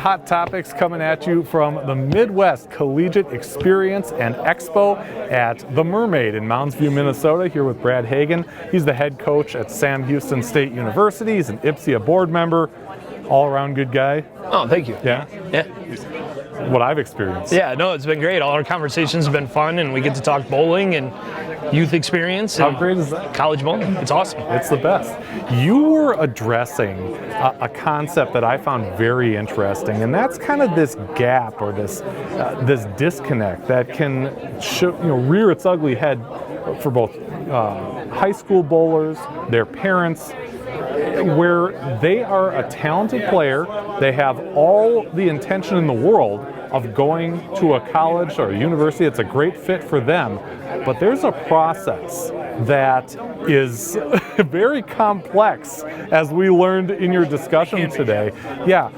hot topics coming at you from the Midwest Collegiate Experience and Expo at the Mermaid in Mounds View, Minnesota, here with Brad Hagan. He's the head coach at Sam Houston State University. He's an IPSIA board member, all-around good guy. Oh, thank you. Yeah? Yeah. What I've experienced. Yeah, no, it's been great. All our conversations have been fun, and we get to talk bowling and youth experience. How great is that? College bowling. It's awesome. It's the best. You were addressing a concept that I found very interesting, and that's kind of this gap or this disconnect that can rear its ugly head for both high school bowlers, their parents, where they are a talented player, they have all the intention in the world of going to a college or a university. It's a great fit for them, but there's a process that is very complex, as we learned in your discussion today. Yeah,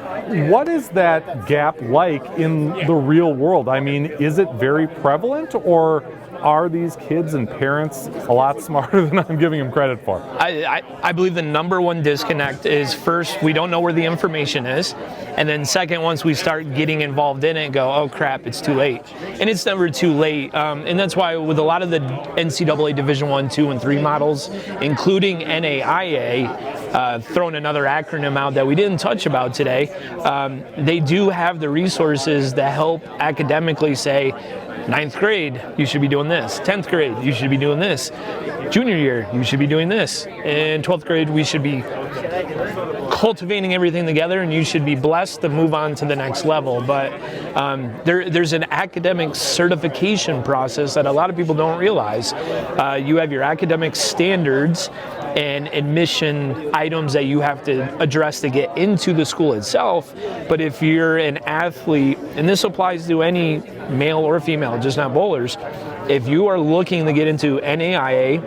what is that gap like in the real world? I mean, is it very prevalent, or are these kids and parents a lot smarter than I'm giving them credit for? I believe the number one disconnect is, first, we don't know where the information is, and then second, once we start getting involved in it, go, oh crap, it's too late. And it's never too late, and that's why with a lot of the NCAA Division I, II, and III models, including NAIA, throwing another acronym out that we didn't touch about today, they do have the resources that help academically say, 9th grade, you should be doing this. 10th grade, you should be doing this. Junior year, you should be doing this. In 12th grade, we should be cultivating everything together, and you should be blessed to move on to the next level. But there's an academic certification process that a lot of people don't realize. You have your academic standards and admission items that you have to address to get into the school itself. But if you're an athlete, and this applies to any male or female, just not bowlers, if you are looking to get into NAIA,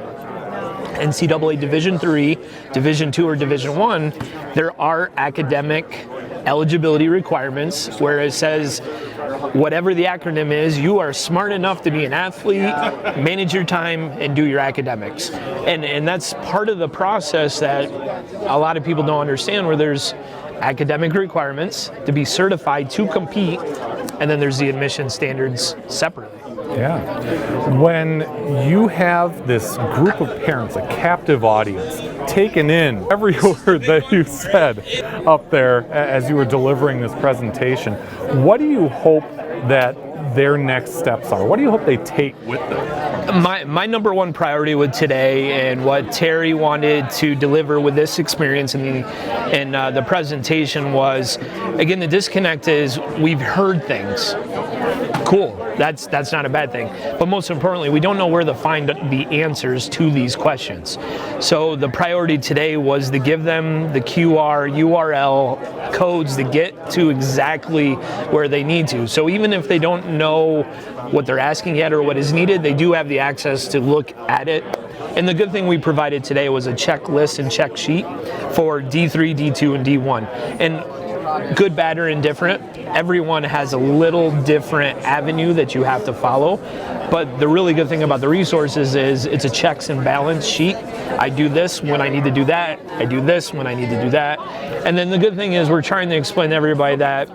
NCAA Division III, Division II, or Division I, there are academic eligibility requirements where it says, whatever the acronym is, you are smart enough to be an athlete, manage your time, and do your academics. And that's part of the process that a lot of people don't understand, where there's academic requirements to be certified to compete, and then there's the admission standards separately. Yeah. When you have this group of parents, a captive audience, taking in every word that you said up there as you were delivering this presentation, what do you hope that their next steps are? What do you hope they take with them? My number one priority with today, and what Terry wanted to deliver with this experience and the presentation, was, again, the disconnect is we've heard things. Cool, that's not a bad thing. But most importantly, we don't know where to find the answers to these questions. So the priority today was to give them the QR, URL codes to get to exactly where they need to. So even if they don't know what they're asking yet or what is needed, they do have the access to look at it. And the good thing we provided today was a checklist and check sheet for D3, D2, and D1. And good, bad, or indifferent, everyone has a little different avenue that you have to follow. But the really good thing about the resources is it's a checks and balance sheet. I do this when I need to do that. I do this when I need to do that. And then the good thing is we're trying to explain to everybody that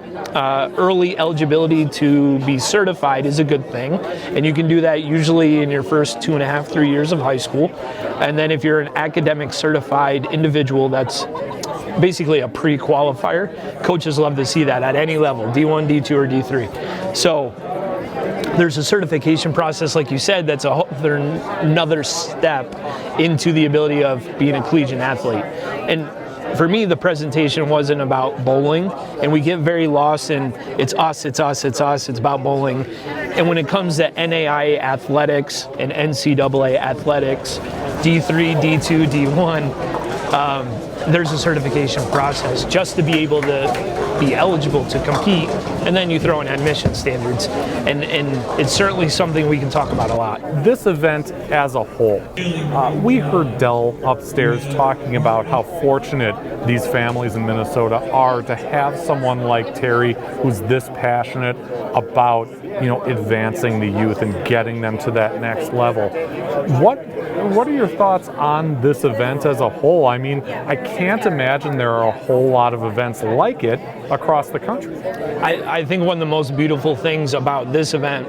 early eligibility to be certified is a good thing. And you can do that usually in your first 2.5, 3 years of high school. And then if you're an academic certified individual, that's basically a pre-qualifier. Coaches love to see that at any level, D1, D2, or D3. So there's a certification process, like you said, that's another step into the ability of being a collegiate athlete. And for me, the presentation wasn't about bowling, and we get very lost in it's us, it's us, it's us, it's about bowling. And when it comes to NAIA athletics and NCAA athletics, D3, D2, D1, there's a certification process just to be able to be eligible to compete, and then you throw in admission standards, and it's certainly something we can talk about a lot. This event as a whole, we heard Dell upstairs talking about how fortunate these families in Minnesota are to have someone like Terry who's this passionate about advancing the youth and getting them to that next level. What are your thoughts on this event as a whole? I mean, I can't imagine there are a whole lot of events like it across the country. I think one of the most beautiful things about this event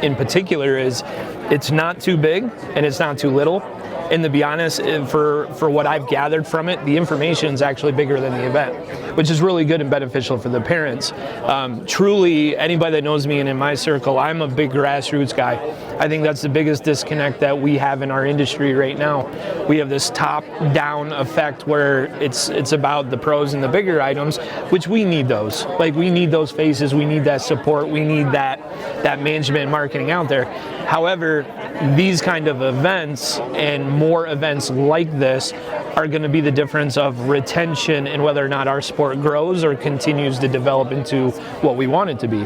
in particular is it's not too big and it's not too little. And to be honest, for what I've gathered from it, the information is actually bigger than the event, which is really good and beneficial for the parents. Truly, anybody that knows me and in my circle, I'm a big grassroots guy. I think that's the biggest disconnect that we have in our industry right now. We have this top-down effect where it's about the pros and the bigger items, which we need those. Like, we need those faces, we need that support, we need that management and marketing out there. However, these kind of events and more events like this are going to be the difference of retention and whether or not our sport grows or continues to develop into what we want it to be.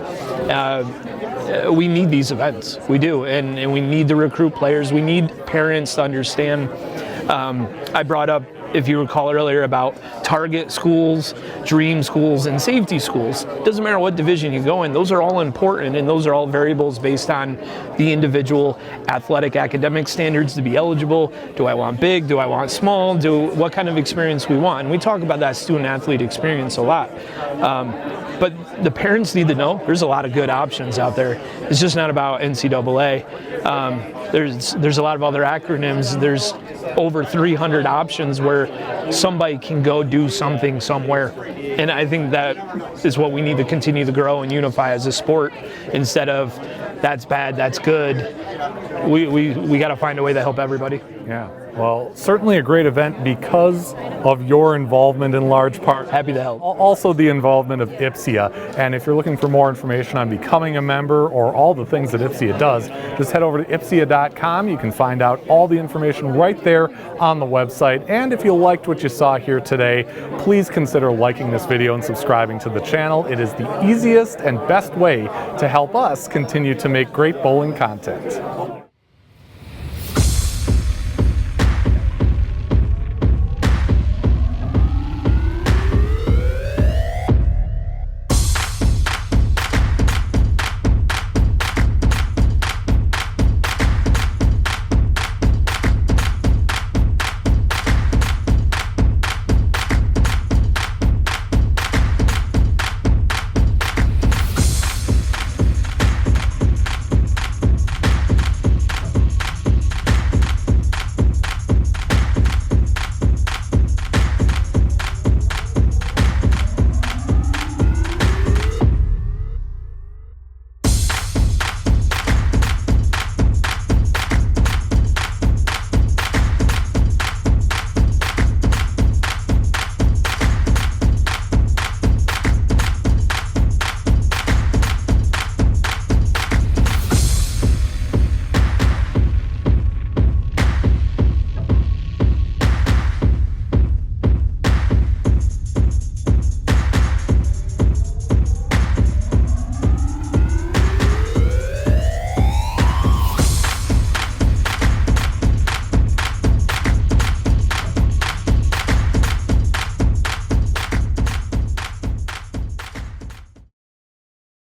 We need these events. We do. And we need to recruit players. We need parents to understand. I brought up, if you recall earlier, about target schools, dream schools, and safety schools. Doesn't matter what division you go in, those are all important, and those are all variables based on the individual athletic academic standards to be eligible. Do I want big? Do I want small? What kind of experience we want? And we talk about that student athlete experience a lot. But the parents need to know there's a lot of good options out there. It's just not about NCAA. There's a lot of other acronyms. There's over 300 options where somebody can go do something somewhere. And I think that is what we need to continue to grow and unify as a sport, instead of that's bad, that's good. We got to find a way to help everybody. Yeah. Well, certainly a great event because of your involvement in large part. Happy to help. Also the involvement of IPSIA. And if you're looking for more information on becoming a member or all the things that IPSIA does, just head over to ipsia.com. You can find out all the information right there on the website. And if you liked what you saw here today, please consider liking this video and subscribing to the channel. It is the easiest and best way to help us continue to make great bowling content.